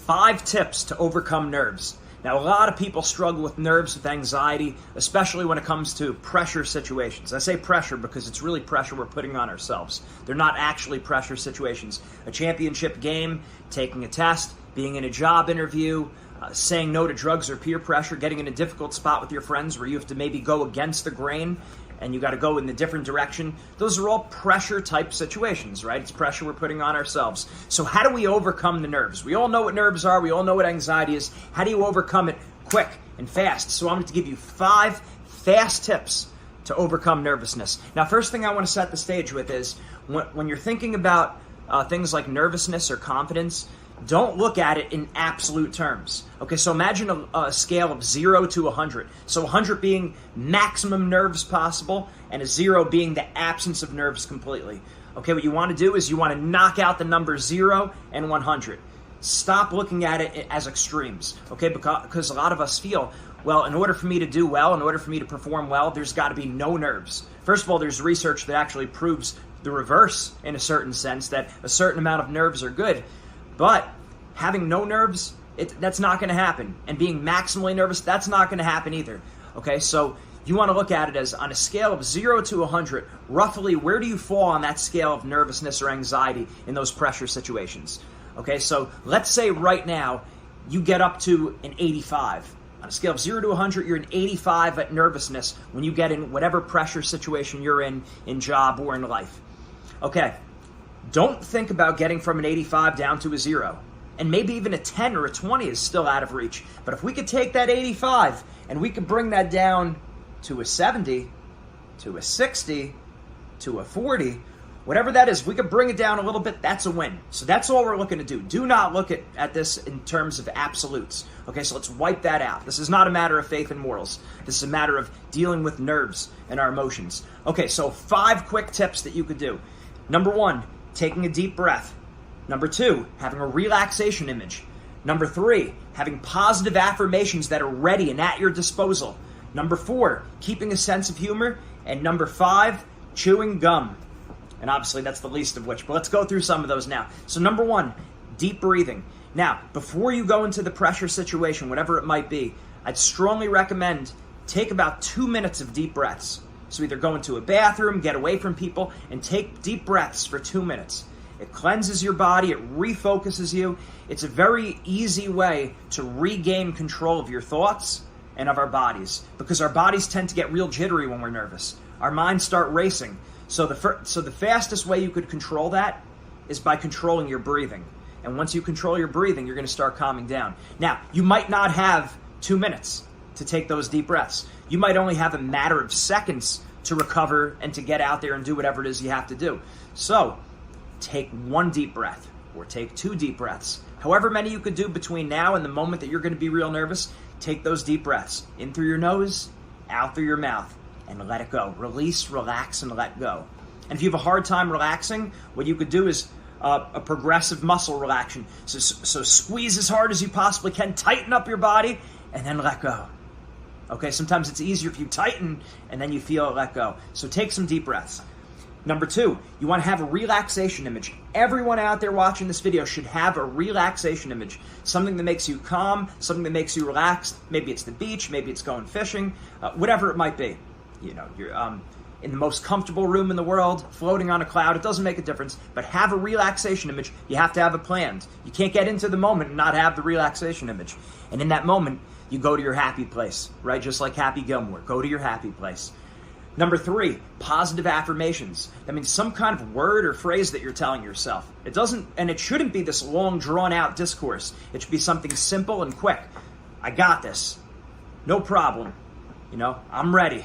5 tips to overcome nerves. Now, a lot of people struggle with nerves, with anxiety, especially when it comes to pressure situations. I say pressure because it's really pressure we're putting on ourselves. They're not actually pressure situations. A championship game, taking a test, being in a job interview, saying no to drugs or peer pressure, getting in a difficult spot with your friends where you have to maybe go against the grain and you got to go in the different direction. Those are all pressure type situations, right? It's pressure we're putting on ourselves. So how do we overcome the nerves? We all know what nerves are. We all know what anxiety is. How do you overcome it quick and fast? So I'm going to give you 5 fast tips to overcome nervousness. Now, first thing I want to set the stage with is when you're thinking about things like nervousness or confidence, don't look at it in absolute terms. Okay, so imagine a scale of 0 to 100. So 100 being maximum nerves possible, and a 0 being the absence of nerves completely. Okay, what you want to do is you want to knock out the numbers 0 and 100. Stop looking at it as extremes, okay? Because a lot of us feel, well, in order for me to do well, in order for me to perform well, there's got to be no nerves. First of all, there's research that actually proves the reverse in a certain sense, that a certain amount of nerves are good. But having no nerves, that's not going to happen. And being maximally nervous, that's not going to happen either. Okay, so you want to look at it as on a scale of 0 to 100, roughly where do you fall on that scale of nervousness or anxiety in those pressure situations? Okay, so let's say right now you get up to an 85. On a scale of 0 to 100, you're an 85 at nervousness when you get in whatever pressure situation you're in job or in life. Okay. Don't think about getting from an 85 down to a 0. And maybe even a 10 or a 20 is still out of reach. But if we could take that 85 and we could bring that down to a 70, to a 60, to a 40, whatever that is, if we could bring it down a little bit, that's a win. So that's all we're looking to do. Do not look at this in terms of absolutes. Okay, so let's wipe that out. This is not a matter of faith and morals. This is a matter of dealing with nerves and our emotions. Okay, so 5 quick tips that you could do. Number 1, taking a deep breath. Number 2, having a relaxation image. Number 3, having positive affirmations that are ready and at your disposal. Number 4, keeping a sense of humor. And number 5, chewing gum. And obviously that's the least of which, but let's go through some of those now. So number 1, deep breathing. Now, before you go into the pressure situation, whatever it might be, I'd strongly recommend take about 2 minutes of deep breaths. So either go into a bathroom, get away from people, and take deep breaths for 2 minutes. It cleanses your body, it refocuses you. It's a very easy way to regain control of your thoughts and of our bodies, because our bodies tend to get real jittery when we're nervous. Our minds start racing. So the fastest way you could control that is by controlling your breathing. And once you control your breathing, you're going to start calming down. Now, you might not have 2 minutes to take those deep breaths. You might only have a matter of seconds to recover and to get out there and do whatever it is you have to do. So take 1 deep breath or take 2 deep breaths. However many you could do between now and the moment that you're going to be real nervous, take those deep breaths in through your nose, out through your mouth, and let it go. Release, relax, and let go. And if you have a hard time relaxing, what you could do is a progressive muscle relaxation. So squeeze as hard as you possibly can, tighten up your body, and then let go. Okay, sometimes it's easier if you tighten and then you feel it let go. So take some deep breaths. Number 2, you want to have a relaxation image. Everyone out there watching this video should have a relaxation image. Something that makes you calm, something that makes you relaxed. Maybe it's the beach, maybe it's going fishing, whatever it might be. You know, you're in the most comfortable room in the world, floating on a cloud. It doesn't make a difference, but have a relaxation image. You have to have it planned. You can't get into the moment and not have the relaxation image. And in that moment, you go to your happy place, right? Just like Happy Gilmore. Go to your happy place. Number 3, positive affirmations. That means some kind of word or phrase that you're telling yourself. It doesn't, and it shouldn't be this long, drawn-out discourse. It should be something simple and quick. I got this. No problem. You know, I'm ready.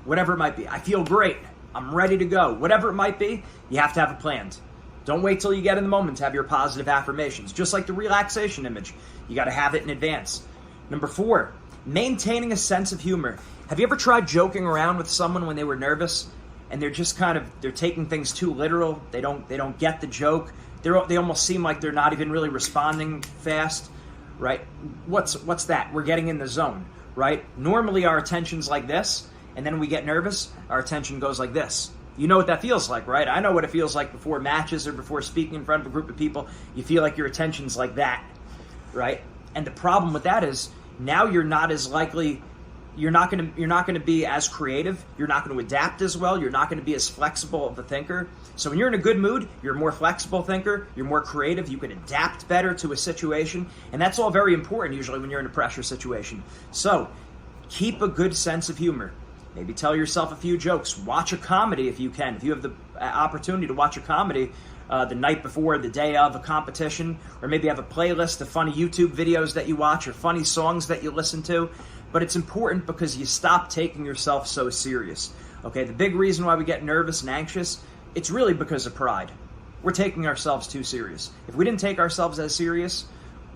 Whatever it might be. I feel great. I'm ready to go. Whatever it might be, you have to have it planned. Don't wait till you get in the moment to have your positive affirmations. Just like the relaxation image. You got to have it in advance. Number 4, maintaining a sense of humor. Have you ever tried joking around with someone when they were nervous and they're just they're taking things too literal? They don't get the joke. They almost seem like they're not even really responding fast, right? What's that? We're getting in the zone, right? Normally our attention's like this, and then we get nervous, our attention goes like this. You know what that feels like, right? I know what it feels like before matches or before speaking in front of a group of people. You feel like your attention's like that. right? And the problem with that is now you're not as likely, you're not going to be as creative, you're not going to adapt as well, you're not going to be as flexible of a thinker. So when you're in a good mood, you're a more flexible thinker, you're more creative, you can adapt better to a situation, and that's all very important usually when you're in a pressure situation. So keep a good sense of humor. Maybe tell yourself a few jokes. Watch a comedy if you can. If you have the opportunity to watch a comedy the night before, the day of a competition, or maybe have a playlist of funny YouTube videos that you watch or funny songs that you listen to. But it's important because you stop taking yourself so serious. Okay, the big reason why we get nervous and anxious, it's really because of pride. We're taking ourselves too serious. If we didn't take ourselves as serious,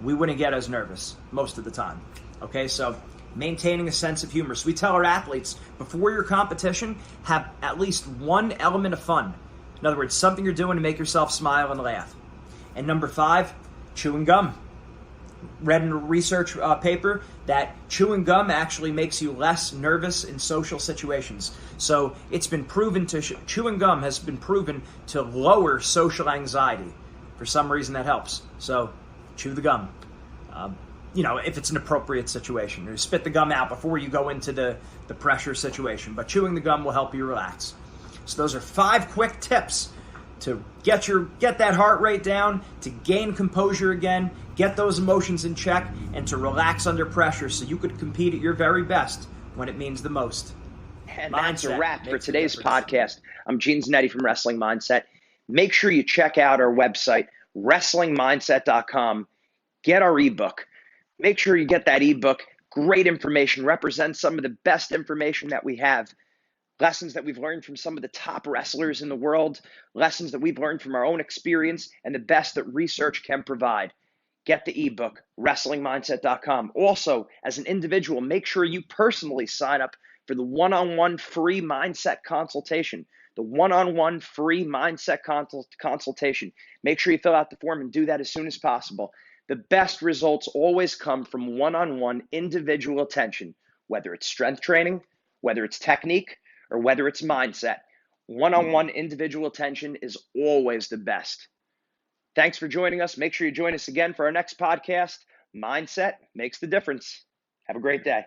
we wouldn't get as nervous most of the time. Okay, so maintaining a sense of humor. So we tell our athletes, before your competition, have at least one element of fun. In other words, something you're doing to make yourself smile and laugh. And number 5, chewing gum. Read in a research paper that chewing gum actually makes you less nervous in social situations. So it's been proven chewing gum has been proven to lower social anxiety. For some reason that helps. So chew the gum. If it's an appropriate situation. Or spit the gum out before you go into the pressure situation. But chewing the gum will help you relax. So those are 5 quick tips to get that heart rate down, to gain composure again, get those emotions in check, and to relax under pressure so you could compete at your very best when it means the most. And that's a wrap for today's podcast. I'm Gene Zanetti from Wrestling Mindset. Make sure you check out our website, wrestlingmindset.com. Get our ebook. Make sure you get that ebook. Great information, represents some of the best information that we have. Lessons that we've learned from some of the top wrestlers in the world, lessons that we've learned from our own experience, and the best that research can provide. Get the ebook, wrestlingmindset.com. Also, as an individual, make sure you personally sign up for the one-on-one free mindset consultation. The one-on-one free mindset consultation. Make sure you fill out the form and do that as soon as possible. The best results always come from one-on-one individual attention, whether it's strength training, whether it's technique, or whether it's mindset. One-on-one individual attention is always the best. Thanks for joining us. Make sure you join us again for our next podcast. Mindset makes the difference. Have a great day.